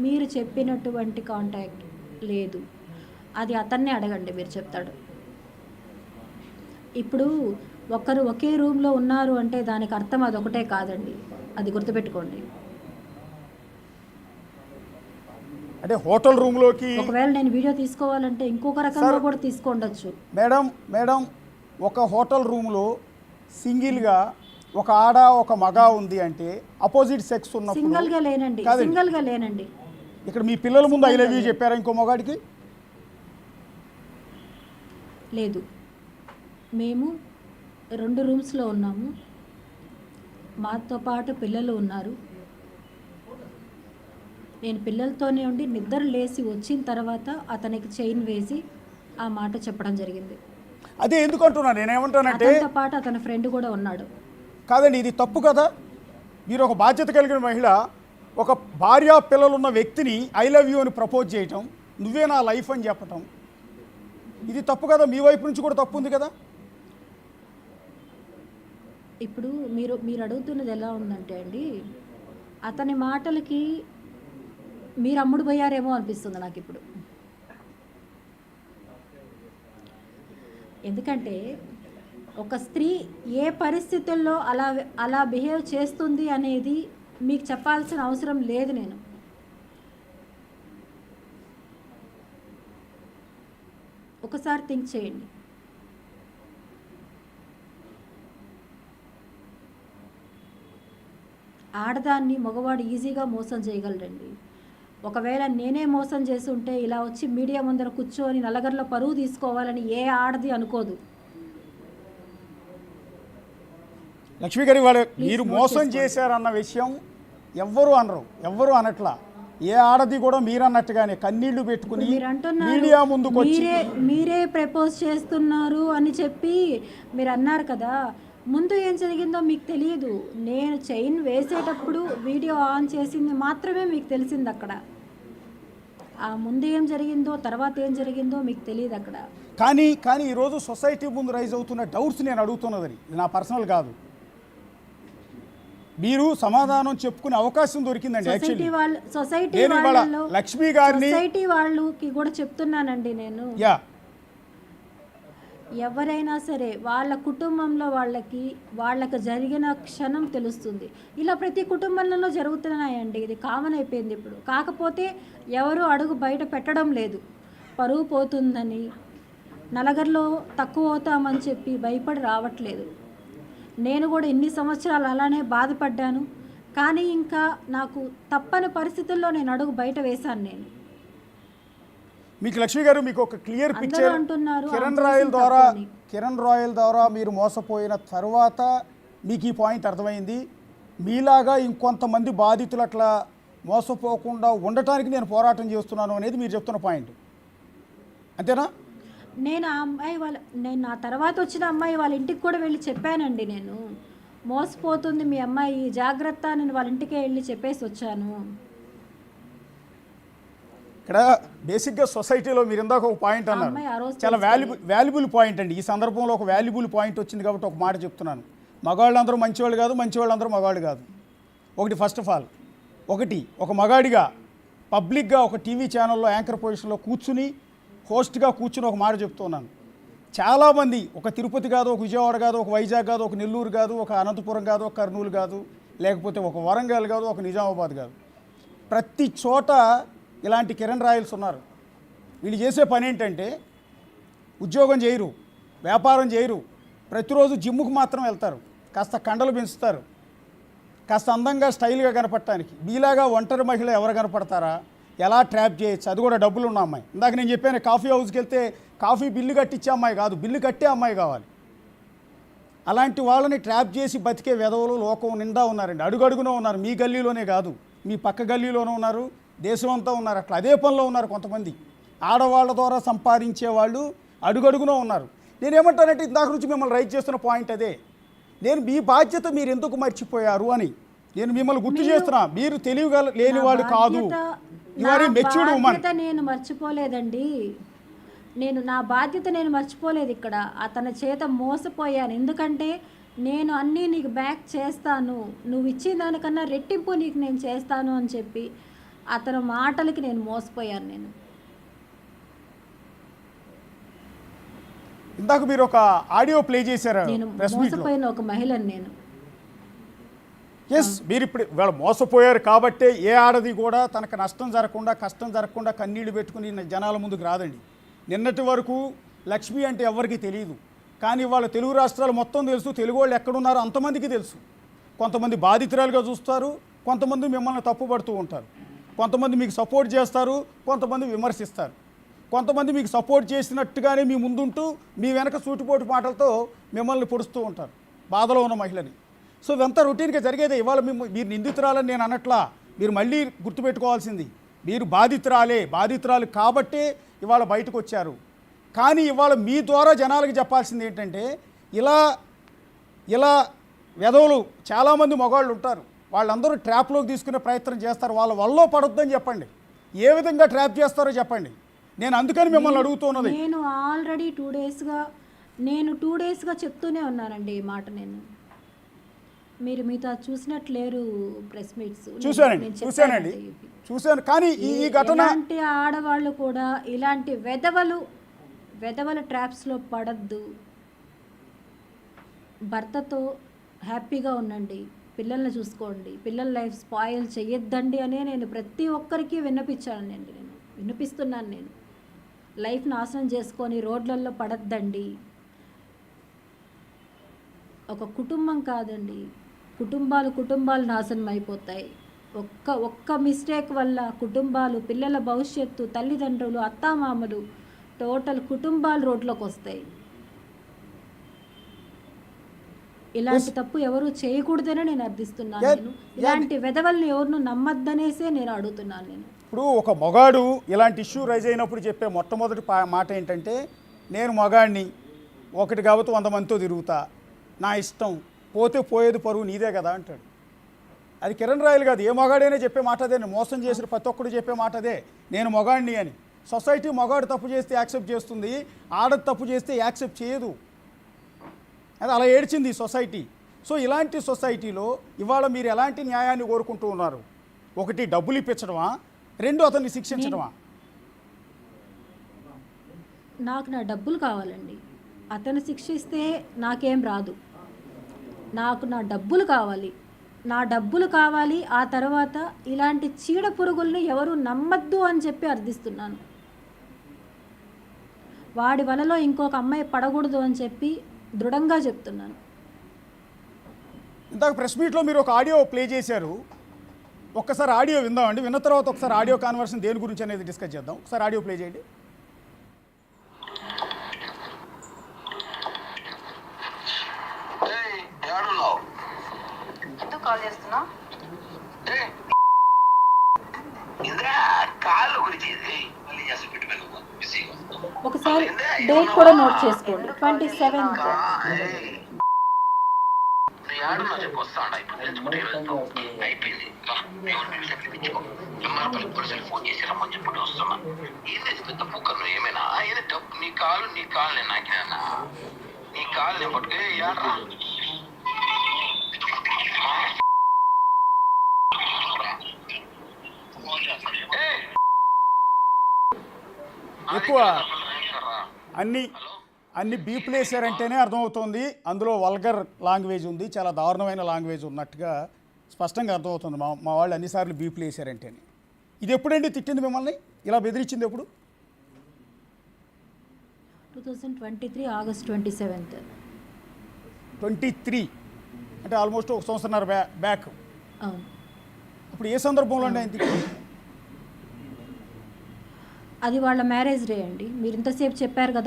మీరు చెప్పినటువంటి కాంటాక్ట్ లేదు. అది అతన్నే అడగండి, మీరు చెప్తాడు. ఇప్పుడు ఒకరు ఒకే రూమ్లో ఉన్నారు అంటే దానికి అర్థం అదొకటే కాదండి, అది గుర్తుపెట్టుకోండి. అంటే హోటల్ రూమ్లోకి ఒకవేళ నేను వీడియో తీసుకోవాలంటే ఇంకొక రకంగా కూడా తీసుకోండొచ్చు. మేడం ఒక హోటల్ రూమ్లో సింగిల్గా ఒక ఆడ ఒక మగ ఉంది అంటే అపోజిట్ సెక్స్ ఉన్నప్పుడు సింగిల్గా లేనండి. ఇక్కడ మీ పిల్లల ముందు ఐ లవ్ యూ చెప్పారా ఇంకో మగాడికి? లేదు, మేము 2 రూమ్స్లో ఉన్నాము, మాతో పాటు పిల్లలు ఉన్నారు. నేను పిల్లలతోనే ఉండి నిద్ర లేచి వచ్చిన తర్వాత అతనికి చైన్ వేసి ఆ మాట చెప్పడం జరిగింది. అదే ఎందుకంటున్నా నేనేమంటానంటే అతనితో పాటు అతని ఫ్రెండ్ కూడా ఉన్నాడు. కాదండి, ఇది తప్పు కదా. మీరు ఒక బాధ్యత కలిగిన మహిళ ఒక భార్య పిల్లలున్న వ్యక్తిని ఐ లవ్ యూ అని ప్రపోజ్ చేయటం, నువ్వే నా లైఫ్ అని చెప్పటం, ఇది తప్పు కదా. మీ వైపు నుంచి కూడా తప్పు ఉంది కదా. ఇప్పుడు మీరు అడుగుతున్నది ఎలా ఉందంటే అండి, అతని మాటలకి మీరు అమ్ముడు పోయారేమో అనిపిస్తుంది నాకు ఇప్పుడు. ఎందుకంటే ఒక స్త్రీ ఏ పరిస్థితుల్లో అలా బిహేవ్ చేస్తుంది అనేది మీకు చెప్పాల్సిన అవసరం లేదు. నేను ఒకసారి థింక్ చేయండి. ఆడదాన్ని మగవాడు ఈజీగా మోసం చేయగలరండి. ఒకవేళ నేనే మోసం చేసి ఉంటే ఇలా వచ్చి మీడియా ముందర కూర్చొని నలుగురిలో పరువు తీసుకోవాలని ఏ ఆడది అనుకోదు. లక్ష్మి గారి వాళ్ళు మీరు మోసం చేశారన్న విషయం ఎవ్వరు అనట్లా. ఏ ఆడది కూడా మీరన్నట్టుగానే కన్నీళ్లు పెట్టుకుని మీడియా ముందుకు వచ్చి మీరే ప్రపోజ్ చేస్తున్నారు అని చెప్పి మీరు అన్నారు కదా. ముందు ఏం జరిగిందో మీకు తెలియదు. నేను చైన్ వేసేటప్పుడు వీడియో ఆన్ చేసింది మాత్రమే మీకు తెలిసింది. అక్కడ ఆ ముందు ఏం జరిగిందో తర్వాత ఏం జరిగిందో మీకు తెలియదు అక్కడ. కానీ ఈరోజు సొసైటీ ముందు రైజ్ అవుతున్న డౌట్స్ నేను అడుగుతున్నదని, ఇది నా పర్సనల్ కాదు. మీరు సమాధానం చెప్పుకునే అవకాశం దొరికిందండి. సొసైటీ లక్ష్మి గారిని సొసైటీ వాళ్ళకి కూడా చెప్తున్నానండి నేను. ఎవరైనా సరే వాళ్ళ కుటుంబంలో వాళ్ళకి జరిగిన క్షణం తెలుస్తుంది. ఇలా ప్రతి కుటుంబంలో జరుగుతున్నాయండి, ఇది కామన్ అయిపోయింది ఇప్పుడు. కాకపోతే ఎవరు అడుగు బయట పెట్టడం లేదు. పరువు పోతుందని, నలుగురిలో తక్కువ అవుతామని చెప్పి భయపడి రావట్లేదు. నేను కూడా ఇన్ని సంవత్సరాలు అలానే బాధపడ్డాను. కానీ ఇంకా నాకు తప్పని పరిస్థితుల్లో నేను అడుగు బయట వేశాను. నేను మీకు లక్ష్మి గారు మీకు ఒక క్లియర్ పిక్చర్ కిరణ్ రాయల్ ద్వారా మీరు మోసపోయిన తర్వాత మీకు ఈ పాయింట్ అర్థమైంది. మీలాగా ఇంకొంతమంది బాధితులు అట్లా మోసపోకుండా ఉండటానికి నేను పోరాటం చేస్తున్నాను అనేది మీరు చెప్తున్న పాయింట్, అంతేనా? నేను నా తర్వాత వచ్చిన అమ్మాయి వాళ్ళ ఇంటికి కూడా వెళ్ళి చెప్పానండి. నేను మోసపోతుంది మీ అమ్మాయి, జాగ్రత్త, నేను వాళ్ళ ఇంటికే వెళ్ళి చెప్పేసి వచ్చాను. ఇక్కడ బేసిక్గా సొసైటీలో మీరు ఇందాక ఒక పాయింట్ అన్నారు, చాలా వాల్యుబుల్ పాయింట్ అండి. ఈ సందర్భంలో ఒక వాల్యుబుల్ పాయింట్ వచ్చింది కాబట్టి ఒక మాట చెప్తున్నాను. మగవాళ్ళందరూ మంచివాళ్ళు కాదు, మంచివాళ్ళందరూ మగవాళ్ళు కాదు. ఫస్ట్ ఆఫ్ ఆల్ ఒక మగాడిగా పబ్లిక్గా ఒక టీవీ ఛానల్లో యాంకర్ పొజిషన్లో కూర్చుని హోస్ట్గా కూర్చుని ఒక మాట చెప్తున్నాను. చాలామంది ఒక తిరుపతి కాదు, ఒక విజయవాడ కాదు, ఒక వైజాగ్ కాదు, ఒక నెల్లూరు కాదు, ఒక అనంతపురం కాదు, ఒక కర్నూలు కాదు, లేకపోతే ఒక వరంగల్ కాదు, ఒక నిజామాబాద్ కాదు, ప్రతి చోట ఇలాంటి కిరణ్ రాయల్స్ ఉన్నారు. వీళ్ళు చేసే పని ఏంటంటే ఉద్యోగం చేయరు, వ్యాపారం చేయరు, ప్రతిరోజు జిమ్ముకు మాత్రం వెళ్తారు, కాస్త కండలు పెంచుతారు, కాస్త అందంగా స్టైల్గా కనపడటానికి. మీలాగా ఒంటరి మహిళ ఎవరు కనపడతారా, ఎలా ట్రాప్ చేయొచ్చు, అది కూడా డబ్బులు ఉన్న అమ్మాయి. ఇందాక నేను చెప్పాను, కాఫీ హౌస్కి వెళ్తే కాఫీ బిల్లు కట్టించే అమ్మాయి కాదు, బిల్లు కట్టే అమ్మాయి కావాలి. అలాంటి వాళ్ళని ట్రాప్ చేసి బతికే వెధవలు లోకం నిండా ఉన్నారండి, అడుగడుగునే ఉన్నారు. మీ గల్లీలోనే కాదు, మీ పక్క గల్లీలోనే ఉన్నారు, దేశం అంతా ఉన్నారు. అట్లా అదే పనిలో ఉన్నారు కొంతమంది. ఆడవాళ్ళ ద్వారా సంపాదించే వాళ్ళు అడుగడుగునే ఉన్నారు. నేనేమంటానంటే ఇందాక నుంచి మిమ్మల్ని రైట్ చేస్తున్న పాయింట్ అదే. నేను మీ బాధ్యత మీరు ఎందుకు మర్చిపోయారు అని నేను మిమ్మల్ని గుర్తు చేస్తున్నా. మీరు లేని వాళ్ళు కాదు, నేను మర్చిపోలేదండి. నా బాధ్యత నేను మర్చిపోలేదు. ఇక్కడ అతని చేత మోసపోయాను. ఎందుకంటే నేను అన్నీ నీకు బ్యాక్ చేస్తాను, నువ్వు ఇచ్చిన దానికన్నా రెట్టింపు నీకు నేను చేస్తాను అని చెప్పి అతని మాటలకి నేను మోసపోయాను. నేను ఇందాక మీరు ఒక ఆడియో ప్లే చేశారు నేను ప్రెస్ మీట్లో. మోసపోయిన ఒక మహిళని నేను. ఎస్, మీరు ఇప్పుడు వాళ్ళు మోసపోయారు కాబట్టే ఏ ఆడది కూడా తనకు నష్టం జరగకుండా కష్టం జరగకుండా కన్నీళ్లు పెట్టుకుని జనాల ముందుకు రాదండి. నిన్నటి వరకు లక్ష్మి అంటే ఎవరికి తెలియదు, కానీ వాళ్ళ తెలుగు రాష్ట్రాలు మొత్తం తెలుసు, తెలుగు వాళ్ళు ఎక్కడున్నారో అంతమందికి తెలుసు. కొంతమంది బాధితురాలుగా చూస్తారు, కొంతమంది మిమ్మల్ని తప్పుపడుతూ ఉంటారు, కొంతమంది మీకు సపోర్ట్ చేస్తారు, కొంతమంది విమర్శిస్తారు, కొంతమంది మీకు సపోర్ట్ చేసినట్టుగానే మీ ముందుంటూ మీ వెనక సూటిపోటు మాటలతో మిమ్మల్ని పొడుస్తూ ఉంటారు బాధలో ఉన్న మహిళని. సో ఇదంతా రొటీన్గా జరిగేదే. ఇవాళ మీరు నిందితురాలని నేను అన్నట్లా, మీరు మళ్ళీ గుర్తుపెట్టుకోవాల్సింది మీరు బాధితురాలు కాబట్టే ఇవాళ బయటకు వచ్చారు. కానీ ఇవాళ మీ ద్వారా జనాలకు చెప్పాల్సింది ఏంటంటే, ఇలా వెధవులు చాలామంది మగవాళ్ళు ఉంటారు, వాళ్ళందరూ ట్రాప్లోకి తీసుకునే ప్రయత్నం చేస్తారు, వాళ్ళ వల్ల పడొద్దని చెప్పండి. ఏ విధంగా ట్రాప్ చేస్తారో చెప్పండి. నేను అందుకని మిమ్మల్ని అడుగుతున్నది. నేను ఆల్రెడీ 2 డేస్గా చెప్తూనే ఉన్నానండి ఈ మాట. మీరు మీతో చూసినట్లేరు ప్రెస్ మీట్స్. చూశాను. కానీ ఈ ఘటన ఇలాంటి ఆడవాళ్ళు కూడా ఇలాంటి వెధవల ట్రాప్స్లో పడద్దు. భర్తతో హ్యాపీగా ఉండండి, పిల్లల్ని చూసుకోండి, పిల్లల లైఫ్ స్పాయిల్ చేయొద్దండి అనే నేను ప్రతి ఒక్కరికి విన్నపిస్తున్నాను. నేను లైఫ్ నాశనం చేసుకొని రోడ్లలో పడద్దండి. ఒక కుటుంబం కాదండి, కుటుంబాలు నాశనం అయిపోతాయి. ఒక్క మిస్టేక్ వల్ల కుటుంబాలు, పిల్లల భవిష్యత్తు, తల్లిదండ్రులు, అత్తామామలు, టోటల్ కుటుంబాలు రోడ్లోకి వస్తాయి. ఇలాంటి తప్పు ఎవరు చేయకూడదనే నేను అర్థిస్తున్నాను. ఇలాంటి వెధవల్ని ఎవరిను నమ్మద్దనేసే నేను అడుగుతున్నాను. ఇప్పుడు ఒక మగాడు ఇలాంటి ఇష్యూ రైజ్ అయినప్పుడు చెప్పే మొట్టమొదటి మాట ఏంటంటే, నేను మగాడిని, ఒకటి కాబట్టి 100 మందితో తిరుగుతా, నా ఇష్టం, పోతే పోయేది పరువు నీదే కదా అంటాడు. అది కిరణ్ రాయలు కాదు, ఏ మగాడైనా చెప్పే మాట అదే. మోసం చేసిన ప్రతి ఒక్కడు చెప్పే మాట అదే, నేను మగాడిని అని. సొసైటీ మగాడు తప్పు చేస్తే యాక్సెప్ట్ చేస్తుంది, ఆడది తప్పు చేస్తే యాక్సెప్ట్ చేయదు. అది అలా ఏడ్చింది సొసైటీ. సో ఇలాంటి సొసైటీలో ఇవాళ మీరు ఎలాంటి న్యాయాన్ని కోరుకుంటూ ఉన్నారు? ఒకటి, డబ్బులు ఇప్పించడమా? 2, అతన్ని శిక్షించడమా? నాకు నా డబ్బులు కావాలండి. అతను శిక్షిస్తే నాకేం రాదు. నాకు నా డబ్బులు కావాలి. ఆ తర్వాత ఇలాంటి చీడ పురుగుల్ని ఎవరు నమ్మద్దు అని చెప్పి అర్థిస్తున్నాను. వాడి వలలో ఇంకొక అమ్మాయి పడకూడదు అని చెప్పి దృఢంగా చెప్తున్నాను. ఇందాక ప్రెస్ మీట్లో మీరు ఒక ఆడియో ప్లే చేశారు, ఒక్కసారి ఆడియో విందామండి. విన్న తర్వాత ఒకసారి ఆడియో కాన్వర్సేషన్ దేని గురించి అనేది డిస్కస్ చేద్దాం. ఒకసారి ఆడియో ప్లే చేయండి. కాల్ చేస్తున్నా ఒకసారి డేట్ కూడా నోట్ చేసుకోండి, 27th. ఫోన్ చేసి రమ్మని చెప్పి వస్తున్నా. ఏది పెద్ద పూకను ఏమైనా నీ కాలు నాకేనా, నీ కాలు నేను పట్టుకే ఏడ్రా. ఎక్కువ అన్ని బీపులు వేసారంటేనే అర్థమవుతుంది అందులో వల్గర్ లాంగ్వేజ్ ఉంది, చాలా దారుణమైన లాంగ్వేజ్ ఉన్నట్టుగా స్పష్టంగా అర్థమవుతుంది. మా వాళ్ళు అన్నిసార్లు బీపులు వేసారంటేనే. ఇది ఎప్పుడండి తిట్టింది మిమ్మల్ని, ఇలా బెదిరించింది ఎప్పుడు? 2023 ఆగస్ట్ 27th. 23 అంటే ఆల్మోస్ట్ 1 సంవత్సరాల బ్యాక్. అవును. ఇప్పుడు ఏ సందర్భంలో అండి ఆయన తిట్టింది? అది వాళ్ళ మ్యారేజ్ డే అండి. మీరు ఇంతసేపు చెప్పారు కదా.